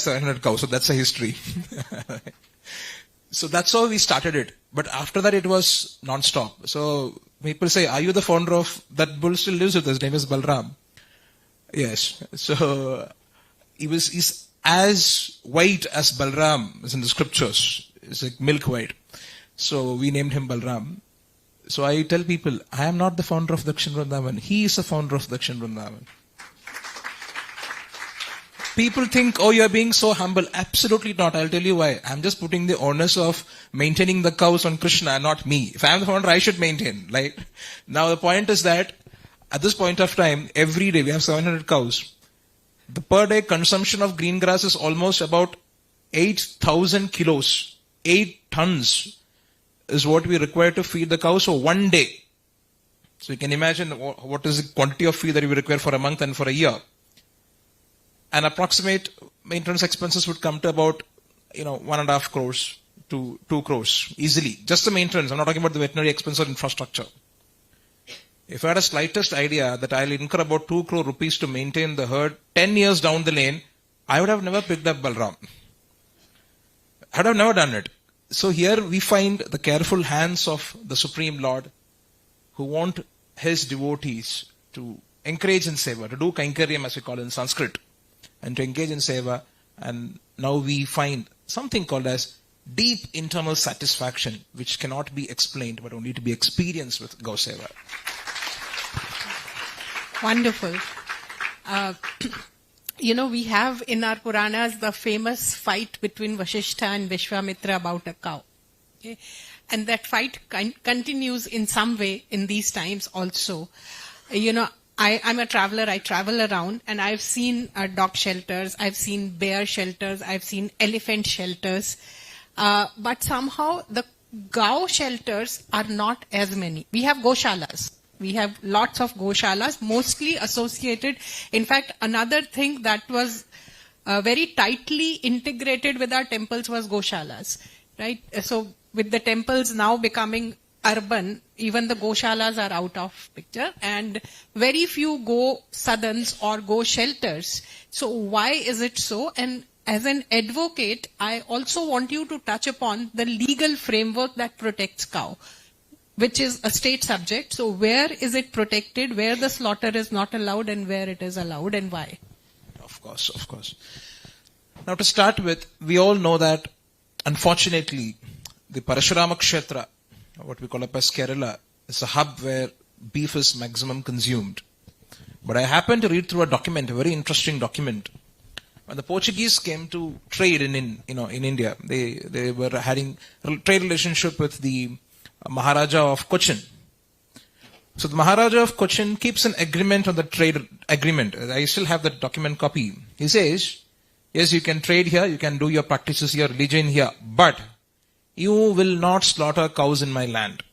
700 cows, so that's a history. So that's how we started it. But after that, it was non-stop. So people say, are you the founder of that bull? Still lives with us. His name is Balram. Yes. So he's as white as Balram is in the scriptures. It's like milk white. So we named him Balram. So I tell people, I am not the founder of Dakshin Vrindavan. He is the founder of Dakshin Vrindavan. People think, oh, you're being so humble. Absolutely not. I'll tell you why. I'm just putting the onus of maintaining the cows on Krishna, not me. If I'm the founder, I should maintain. Right? Now the point is that at this point of time, every day we have 700 cows. The per day consumption of green grass is almost about 8,000 kilos. 8 tons is what we require to feed the cows for one day. So you can imagine what is the quantity of feed that we require for a month and for a year. And approximate maintenance expenses would come to about, 1.5 crores to 2 crores easily. Just the maintenance. I'm not talking about the veterinary expense or infrastructure. If I had a slightest idea that I'll incur about 2 crore rupees to maintain the herd 10 years down the lane, I would have never picked up Balram. I would have never done it. So here we find the careful hands of the Supreme Lord who want his devotees to encourage in seva, to do kainkaryam as we call it in Sanskrit, and to engage in seva. And now we find something called as deep internal satisfaction, which cannot be explained but only to be experienced with Gau Seva. Wonderful. We have in our Puranas the famous fight between Vasishtha and Vishwamitra about a cow. Okay? And that fight continues in some way in these times also. I'm a traveler, I travel around, and I've seen dog shelters, I've seen bear shelters, I've seen elephant shelters. But somehow the Gau shelters are not as many. We have Goshalas. We have lots of Goshalas, mostly associated. In fact, another thing that was very tightly integrated with our temples was Goshalas, right? So with the temples now becoming urban, even the Goshalas are out of picture, and very few Go Sadans or Go shelters. So why is it so? And as an advocate, I also want you to touch upon the legal framework that protects cow, which is a state subject. So where is it protected, where the slaughter is not allowed, and where it is allowed, and why? Of course. Now to start with, we all know that, unfortunately, the Parashurama Kshetra, what we call up as Kerala, is a hub where beef is maximum consumed. But I happened to read through a document, a very interesting document. When the Portuguese came to trade in India, they were having a trade relationship with the Maharaja of Cochin. So the Maharaja of Cochin keeps an agreement on the trade agreement. I still have that document copy. He says, yes, you can trade here, you can do your practices here, religion here, but you will not slaughter cows in my land.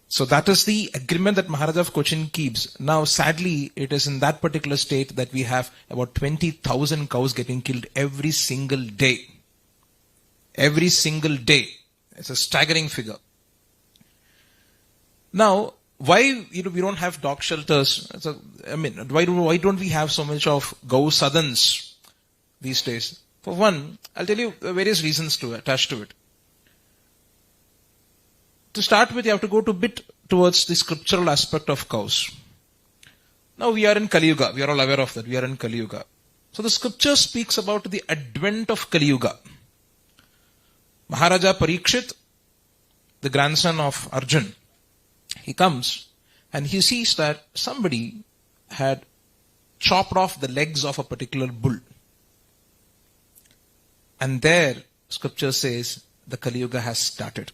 So that is the agreement that Maharaja of Cochin keeps. Now, sadly, it is in that particular state that we have about 20,000 cows getting killed every single day. Every single day. It's a staggering figure. Now, why we don't have dog shelters? Why don't we have so much of Gau Sadans these days? For one, I'll tell you various reasons attached to it. To start with, you have to go a bit towards the scriptural aspect of cows. Now we are in Kali Yuga. We are all aware of that. We are in Kali Yuga. So the scripture speaks about the advent of Kali Yuga. Maharaja Parikshit, the grandson of Arjun, he comes and he sees that somebody had chopped off the legs of a particular bull. And there, scripture says, the Kali Yuga has started.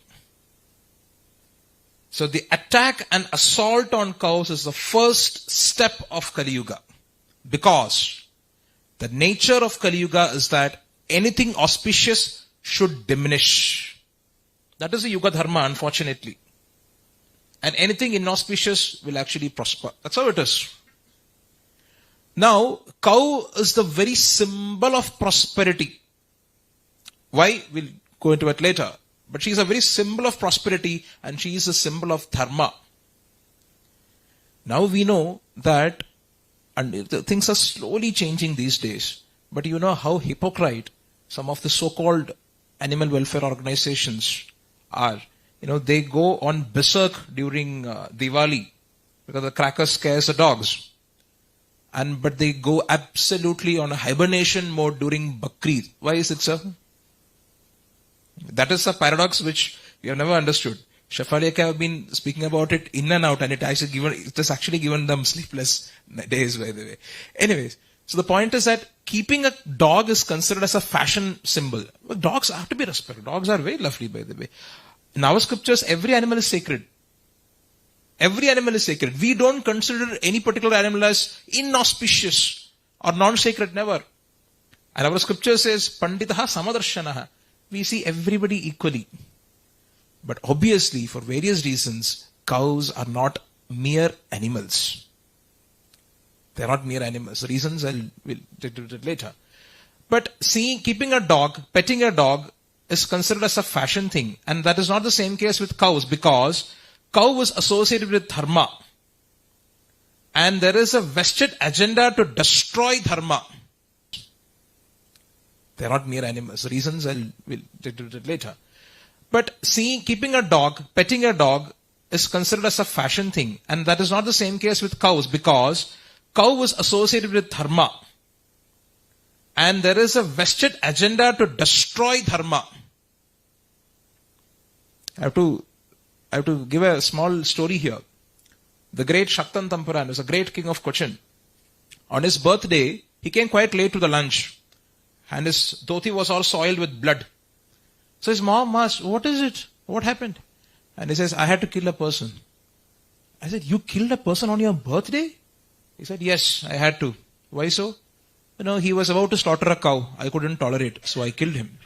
So the attack and assault on cows is the first step of Kali Yuga. Because the nature of Kali Yuga is that anything auspicious should diminish. That is the Yuga Dharma, unfortunately. And anything inauspicious will actually prosper. That's how it is. Now, cow is the very symbol of prosperity. Why? We'll go into it later. But she is a very symbol of prosperity and she is a symbol of dharma. Now we know that, and things are slowly changing these days, But you know how hypocrite some of the so-called animal welfare organizations are. You know, they go on berserk during Diwali because the cracker scares the dogs. But they go absolutely on a hibernation mode during Bakrid. Why is it so? That is a paradox which we have never understood. Shafalek have been speaking about it in and out, and it has actually given them sleepless days, by the way. Anyways, so the point is that keeping a dog is considered as a fashion symbol. Well, dogs have to be respected. Dogs are very lovely, by the way. In our scriptures, every animal is sacred. Every animal is sacred. We don't consider any particular animal as inauspicious or non-sacred, never. And our scripture says, Panditaha Samadarshanaha. We see everybody equally. But obviously, for various reasons, cows are not mere animals. They are not mere animals. The reasons we'll get to it later. But keeping a dog, petting a dog, is considered as a fashion thing. And that is not the same case with cows, because cow was associated with dharma. And there is a vested agenda to destroy dharma. They are not mere animals. The reasons we'll get to it later. But keeping a dog, petting a dog, is considered as a fashion thing. And that is not the same case with cows, because cow was associated with dharma. And there is a vested agenda to destroy dharma. I have to give a small story here. The great Shaktan Tampuran was a great king of Cochin. On his birthday, he came quite late to the lunch. And his dhoti was all soiled with blood. So his mom asked, what is it? What happened? And he says, I had to kill a person. I said, you killed a person on your birthday? He said, yes, I had to. Why so? You know, he was about to slaughter a cow. I couldn't tolerate, so I killed him.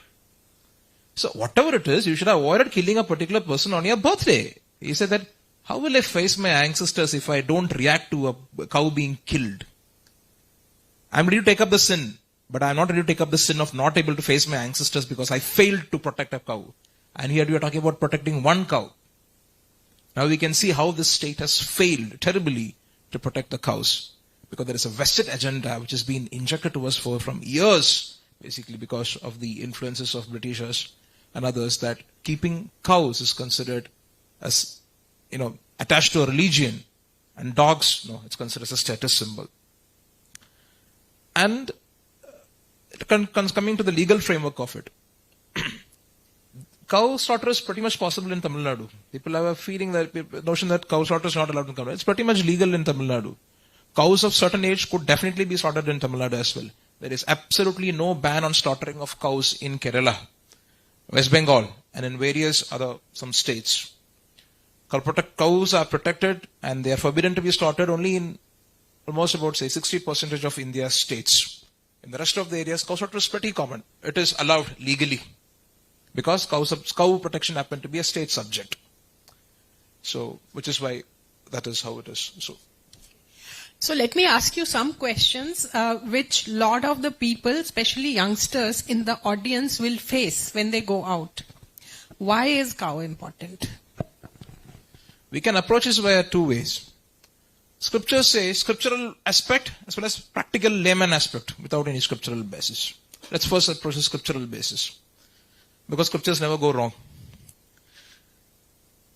So whatever it is, you should have avoided killing a particular person on your birthday. He said that, how will I face my ancestors if I don't react to a cow being killed? I'm ready to take up the sin, but I'm not ready to take up the sin of not able to face my ancestors because I failed to protect a cow. And here we are talking about protecting one cow. Now we can see how this state has failed terribly to protect the cows. Because there is a vested agenda which has been injected to us from years, basically because of the influences of Britishers and others, that keeping cows is considered as, attached to a religion, and dogs, it's considered as a status symbol. And coming to the legal framework of it, cow slaughter is pretty much possible in Tamil Nadu. People have a notion that cow slaughter is not allowed in Tamil Nadu. It's pretty much legal in Tamil Nadu. Cows of certain age could definitely be slaughtered in Tamil Nadu as well. There is absolutely no ban on slaughtering of cows in Kerala, West Bengal, and in some states. Cows are protected and they are forbidden to be slaughtered only in almost about 60% of India's states. In the rest of the areas, cow slaughter is pretty common. It is allowed legally because cow protection happened to be a state subject. So, which is why that is how it is. So let me ask you some questions which lot of the people, especially youngsters in the audience, will face when they go out. Why is cow important? We can approach this via two ways. Scriptures say scriptural aspect as well as practical layman aspect without any scriptural basis. Let's first approach the scriptural basis, because scriptures never go wrong.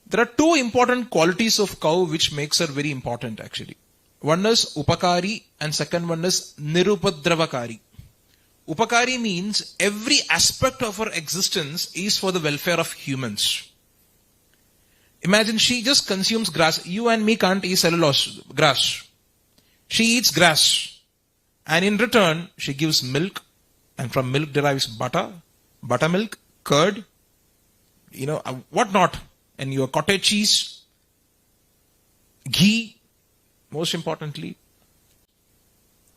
There are two important qualities of cow which makes her very important actually. One is upakari and second one is nirupadravakari. Upakari means every aspect of her existence is for the welfare of humans. Imagine she just consumes grass. You and me can't eat grass. She eats grass. And in return, she gives milk. And from milk derives butter, buttermilk, curd, whatnot. And your cottage cheese, ghee, most importantly.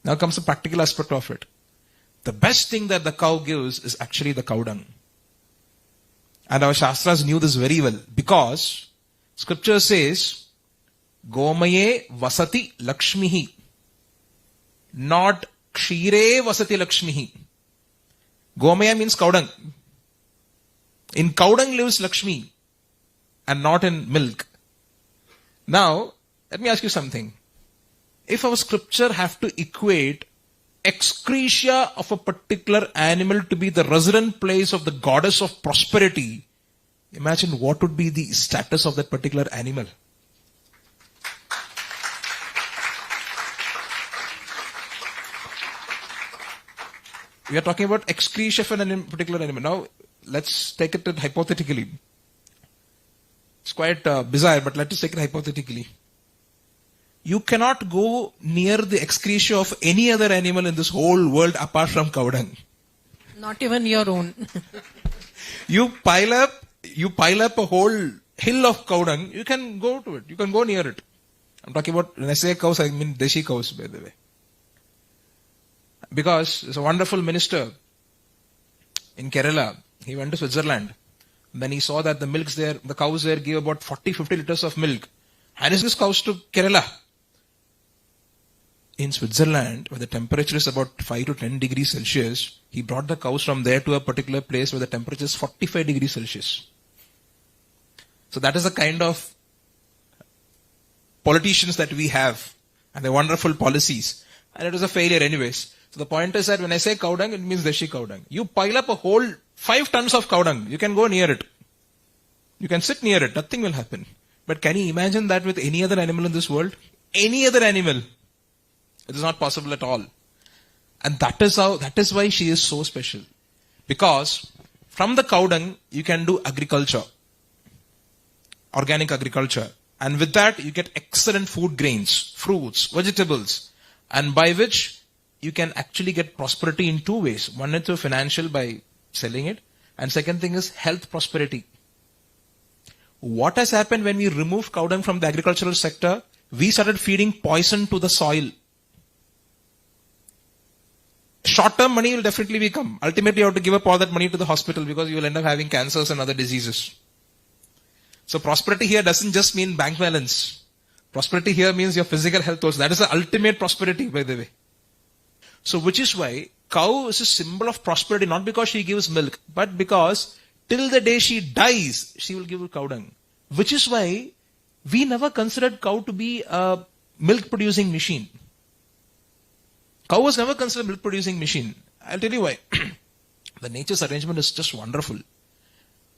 Now comes the practical aspect of it. The best thing that the cow gives is actually the cow dung. And our Shastras knew this very well, because Scripture says, Gomaye vasati lakshmihi, not kshire vasati lakshmihi. Gomaya means cow dung. In cow dung lives Lakshmi and not in milk. Now, let me ask you something. If our scripture have to equate excretia of a particular animal to be the resident place of the goddess of prosperity, imagine what would be the status of that particular animal. We are talking about excretia of a particular animal. Now, let's take it hypothetically. It's quite bizarre, but let's take it hypothetically. You cannot go near the excretia of any other animal in this whole world apart from cow dung. Not even your own. You pile up a whole hill of cow dung, you can go to it. You can go near it. I'm talking about, when I say cows, I mean deshi cows, by the way. Because there's a wonderful minister in Kerala. He went to Switzerland. Then he saw that the cows there give about 40-50 liters of milk. And is this cows to Kerala? In Switzerland, where the temperature is about 5 to 10 degrees Celsius, he brought the cows from there to a particular place where the temperature is 45 degrees Celsius. So that is the kind of politicians that we have and the wonderful policies. And it was a failure anyways. So the point is that when I say cow dung, it means deshi cow dung. You pile up a whole 5 tons of cow dung. You can go near it. You can sit near it. Nothing will happen. But can you imagine that with any other animal in this world? Any other animal. It is not possible at all. And that is why she is so special. Because from the cow dung, you can do agriculture. Organic agriculture. And with that, you get excellent food grains, fruits, vegetables. And by which you can actually get prosperity in 2 ways. One is through financial by selling it. And second thing is health prosperity. What has happened when we removed cow dung from the agricultural sector? We started feeding poison to the soil. Short-term money will definitely come. Ultimately, you have to give up all that money to the hospital because you will end up having cancers and other diseases. So prosperity here doesn't just mean bank balance. Prosperity here means your physical health also. That is the ultimate prosperity, by the way. So which is why cow is a symbol of prosperity, not because she gives milk, but because till the day she dies, she will give cow dung. Which is why we never considered cow to be a milk-producing machine. Cow was never considered a milk-producing machine. I'll tell you why. The nature's arrangement is just wonderful.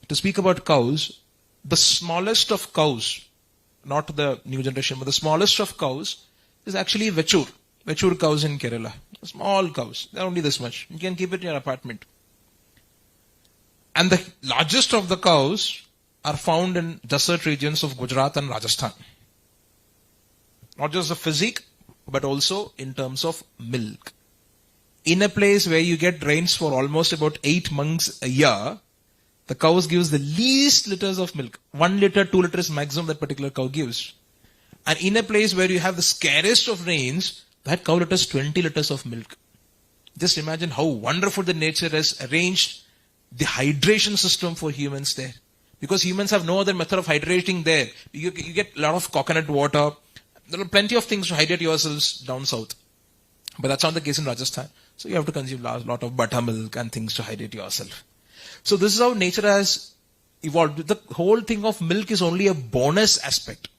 To speak about cows, the smallest of cows, not the new generation, but the smallest of cows is actually Vechur. Vechur cows in Kerala. Small cows. They're only this much. You can keep it in your apartment. And the largest of the cows are found in desert regions of Gujarat and Rajasthan. Not just the physique, but also in terms of milk. In a place where you get rains for almost about 8 months a year, the cows gives the least liters of milk. 1 liter, 2 liters maximum that particular cow gives. And in a place where you have the scarcest of rains, that cow liters 20 liters of milk. Just imagine how wonderful the nature has arranged the hydration system for humans there. Because humans have no other method of hydrating there. You get a lot of coconut water. There are plenty of things to hydrate yourselves down south. But that's not the case in Rajasthan. So you have to consume a lot of buttermilk and things to hydrate yourself. So this is how nature has evolved. The whole thing of milk is only a bonus aspect.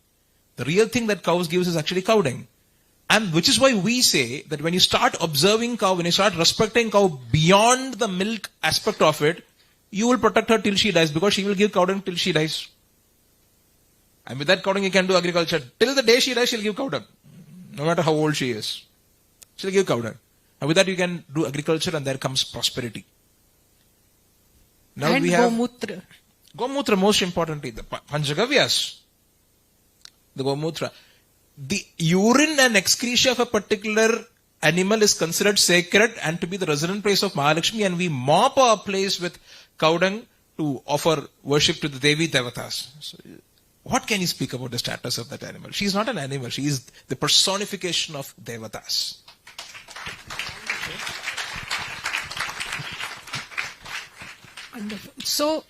The real thing that cows gives is actually cow dung. And which is why we say that when you start observing cow, when you start respecting cow beyond the milk aspect of it, you will protect her till she dies, because she will give cow dung till she dies. And with that cow dung you can do agriculture. Till the day she dies, she'll give cow dung. No matter how old she is. She'll give cow dung. And with that you can do agriculture, and there comes prosperity. Now and we have Gomutra. Gomutra, most importantly, the Panchagavyas. The Gomutra. The urine and excretia of a particular animal is considered sacred and to be the resident place of Mahalakshmi, and we mop our place with cow dung to offer worship to the Devi Devatas. So, what can you speak about the status of that animal? She is not an animal. She is the personification of Devatas. Wonderful. So,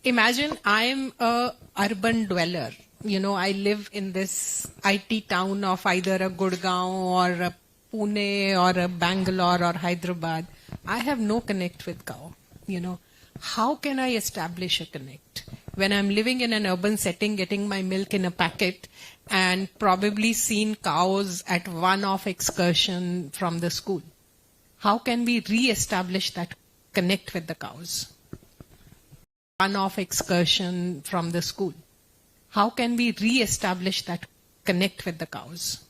imagine I'm a urban dweller. You know, I live in this IT town of either a Gurgaon or a Pune or a Bangalore or Hyderabad. I have no connect with cow. You know, how can I establish a connect when I'm living in an urban setting, getting my milk in a packet, and probably seen cows at one-off excursion from the school? how can we re-establish that connect with the cows? Run-off excursion from the school. How can we re-establish that connect with the cows?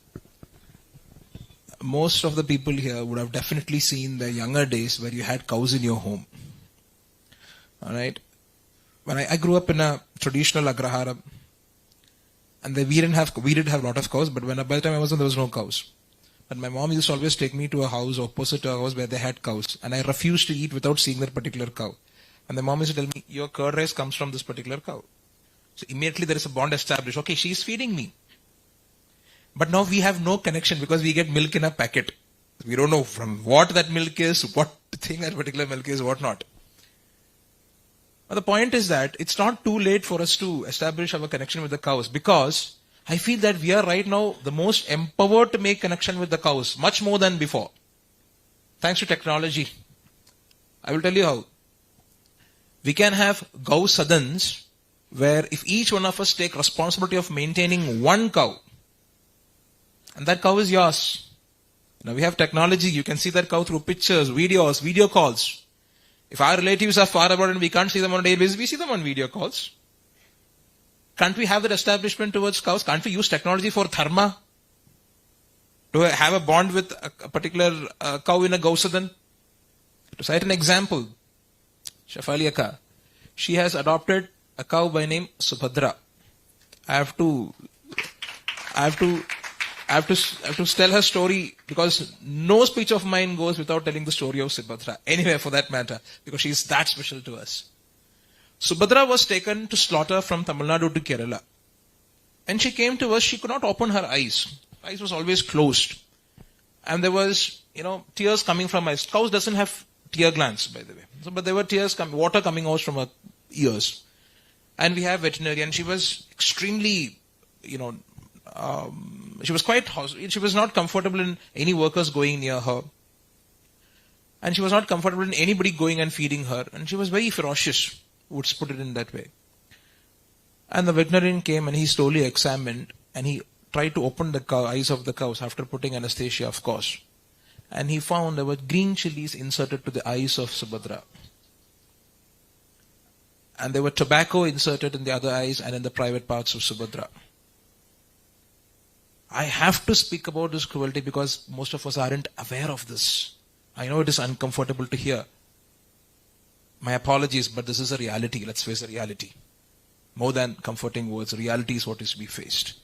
Most of the people here would have definitely seen the younger days where you had cows in your home. Alright? When I grew up in a traditional agrahara, and we did have a lot of cows, but by the time I was there was no cows. But my mom used to always take me to a house opposite to a house where they had cows, and I refused to eat without seeing that particular cow. And the mom used to tell me, your curd rice comes from this particular cow. So immediately there is a bond established. Okay, she is feeding me. But now we have no connection because we get milk in a packet. We don't know from what that milk is, what thing that particular milk is, what not. But the point is that it's not too late for us to establish our connection with the cows, because I feel that we are right now the most empowered to make connection with the cows, much more than before. Thanks to technology. I will tell you how. We can have Gau Sadans, where if each one of us take responsibility of maintaining one cow, and that cow is yours. Now we have technology, you can see that cow through pictures, videos, video calls. If our relatives are far abroad and we can't see them on a daily basis, we see them on video calls. Can't we have that establishment towards cows? Can't we use technology for dharma? To have a bond with a particular cow in a Gausadan? To cite an example, Shafali Akka, she has adopted a cow by name Subhadra. I have to tell her story, because no speech of mine goes without telling the story of Subhadra. Anywhere for that matter, because she is that special to us. Subhadra was taken to slaughter from Tamil Nadu to Kerala. And she came to us, she could not open her eyes. Her eyes was always closed. And there was, tears coming from her eyes. Cows doesn't have tear glands, by the way. But there were water coming out from her ears. And we have veterinarian. She was extremely, she was not comfortable in any workers going near her. And she was not comfortable in anybody going and feeding her. And she was very ferocious, would put it in that way. And the veterinarian came and he slowly examined, and he tried to open the eyes of the cows after putting anesthesia, of course. And he found there were green chilies inserted to the eyes of Subhadra. And there were tobacco inserted in the other eyes and in the private parts of Subhadra. I have to speak about this cruelty because most of us aren't aware of this. I know it is uncomfortable to hear. My apologies, but this is a reality. Let's face the reality. More than comforting words, reality is what is to be faced.